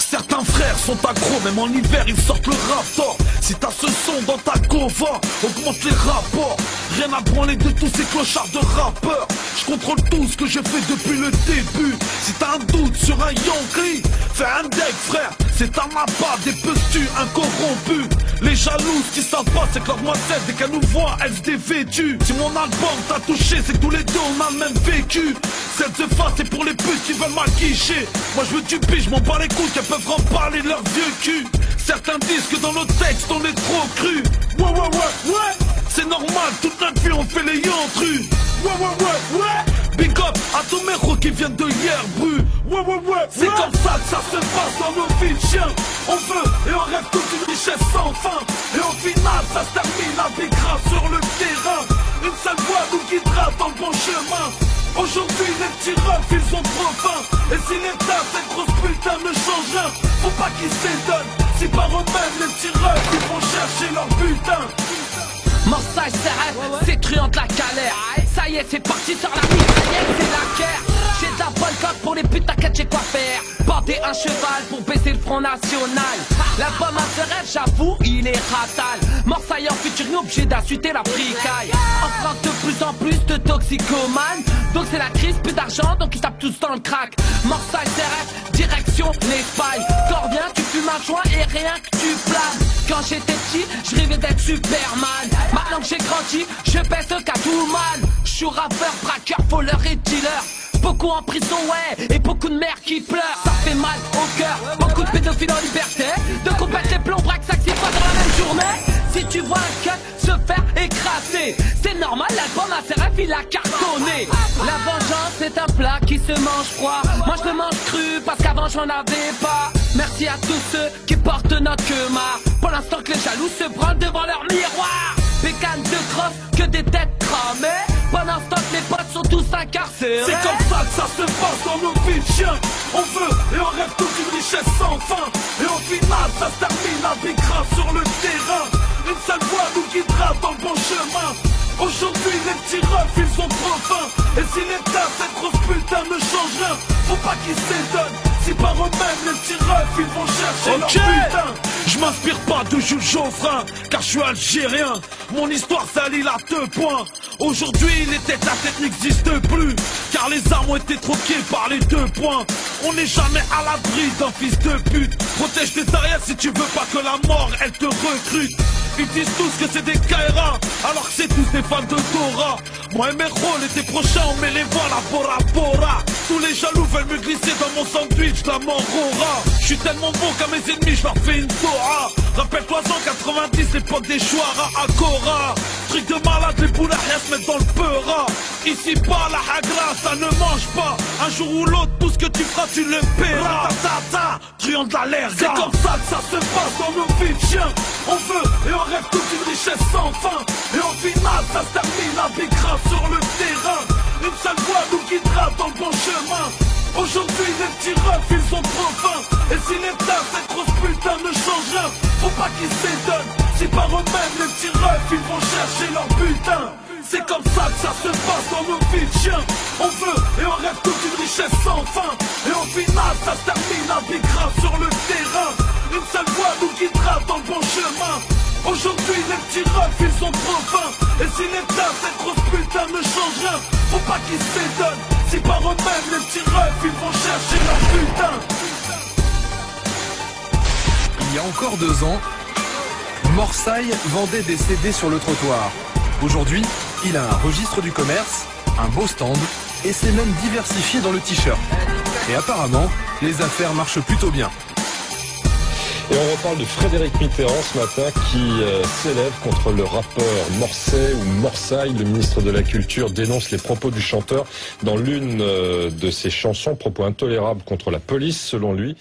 Certains frères sont accros, même en hiver ils sortent le raptor. Si t'as ce son dans ta cova, augmente les rapports. Rien à branler de tous ces clochards de rappeurs. Je contrôle tout ce que j'ai fait depuis le début. Si t'as un doute sur un Yankee, fais un deck frère. C'est un appât, des pestus incorrompus. Les jalouses qui savent pas, c'est que leur moitié dès qu'elles nous voient, elles se dévêtuent. Si mon album t'a touché, c'est que tous les deux on a le même vécu. Cette face c'est pour les putes qui veulent m'acquicher. Moi je veux du pige, je m'en bats les couilles qu'elles peuvent remparler de leur vieux cul. Certains disent que dans nos textes on est trop cru. Ouais. C'est normal, toute notre vie on fait les yantrus. Ouais. Big up à tous mes héros qui viennent de hier, bru. Ouais. C'est comme ça que ça se passe dans nos vies de chiens. On veut et on rêve toute une richesse sans fin. Et au final ça se termine avec grave sur le terrain. Une seule voix nous guidera dans le bon chemin. Aujourd'hui les petits refs ils ont trop faim. Et si l'état cette grosse putain ne change rien, faut pas qu'ils s'étonnent. Si par eux-mêmes les petits refs ils vont chercher leur butin. Marseille s'arrête, c'est truand de la galère. Ça y est, c'est parti sur la mitraillette, c'est la guerre. J'ai de la bonne coque pour les putes, t'inquiète, j'ai quoi faire. Porter un cheval pour baisser le Front National. L'album à ce rêve, j'avoue, il est fatal. Marseille en futur, obligé d'insulter la fricaille. En France, de plus en plus de toxicomanes. Donc c'est la crise, plus d'argent, donc ils tapent tous dans le crack. Marseille s'arrête, direction l'Espagne. Quand bien, tu fumes un joint et rien que tu planes. Quand j'étais petit, je rêvais d'être Superman. Maintenant que j'ai grandi, je pèse Catwoman. Je suis rappeur, braqueur, voleur et dealer. Beaucoup en prison, ouais, et beaucoup de mères qui pleurent. Ça fait mal au cœur, beaucoup de pédophiles en liberté. De combattre les plombs, braque, sac, 6 fois dans la même journée. Si tu vois un cut se faire écraser, c'est normal, l'album à ses rêves, il a cartonné. La vengeance, c'est un plat qui se mange froid. Moi je le mange cru, parce qu'avant j'en avais pas. Merci à tous ceux qui portent notre queuma. Pour l'instant que les jaloux se branlent devant leur miroir. Bécane de crosse, que des têtes cramées. Pendant ce temps que les potes sont tous incarcérés. C'est comme ça que ça se passe dans nos vies de chiens. On veut et on rêve toute une richesse sans fin. Et au final ça se termine avec grave sur le terrain. Une seule voix nous guidera dans le bon chemin. Aujourd'hui les petits refs ils ont trop faim. Et si l'état cette grosse putain ne change rien, faut pas qu'ils s'étonnent. Si par eux-mêmes les petits refs ils vont chercher leur putain. Je m'inspire pas de Jules Geoffrin, car je suis algérien. Mon histoire s'allie à 2 points. Aujourd'hui les têtes à tête n'existent plus, car les armes ont été troquées par les 2 points. On n'est jamais à l'abri d'un fils de pute. Protège tes arrières si tu veux pas que la mort elle te recrute. Ils disent tous que c'est des Kaira, alors que c'est tous des fans de Dora. Moi et mes rôles, l'été prochain on met les voiles à Bora Bora. Tous les jaloux veulent me glisser dans mon sandwich, la mort aura. Je suis tellement bon qu'à mes ennemis je leur fais une Dora. Rappelle-toi en 90, l'époque des Chouara à Cora. Truc de malade, les boules à se mettent dans le peura. Ici pas la hagra, ça ne mange pas. Un jour ou l'autre, tout ce que tu feras, tu le paieras. Truand de la l'air, c'est comme ça que ça se passe dans nos vies de chiens. On veut et on rêve toute une richesse sans fin. Et au final, ça se termine avec grave sur le terrain. Une seule voix nous guidera dans le bon chemin. Aujourd'hui, les petits refs, ils ont trop faim. Et si l'état, cette grosse putain ne change rien, faut pas qu'ils s'étonnent. Si par eux-mêmes, les petits refs, ils vont chercher leur butin. C'est comme ça que ça se passe dans nos vies de chiens. On veut et on rêve toute une richesse sans fin. Et au final, ça se termine avec grave sur le terrain. Une seule voix nous guidera dans le bon chemin. Aujourd'hui, les petits refs, ils ont trop faim. Et si l'état, cette grosse putain ne change rien, faut pas qu'ils s'étonnent. Si par eux-mêmes, les petits refs, ils vont chercher leur putain. Il y a encore 2 ans, Marseille vendait des CD sur le trottoir. Aujourd'hui, il a un registre du commerce, un beau stand et s'est même diversifié dans le t-shirt. Et apparemment, les affaires marchent plutôt bien. Et on reparle de Frédéric Mitterrand ce matin qui s'élève contre le rappeur Morcey ou Morsaille. Le ministre de la Culture dénonce les propos du chanteur dans l'une de ses chansons, propos intolérables contre la police selon lui.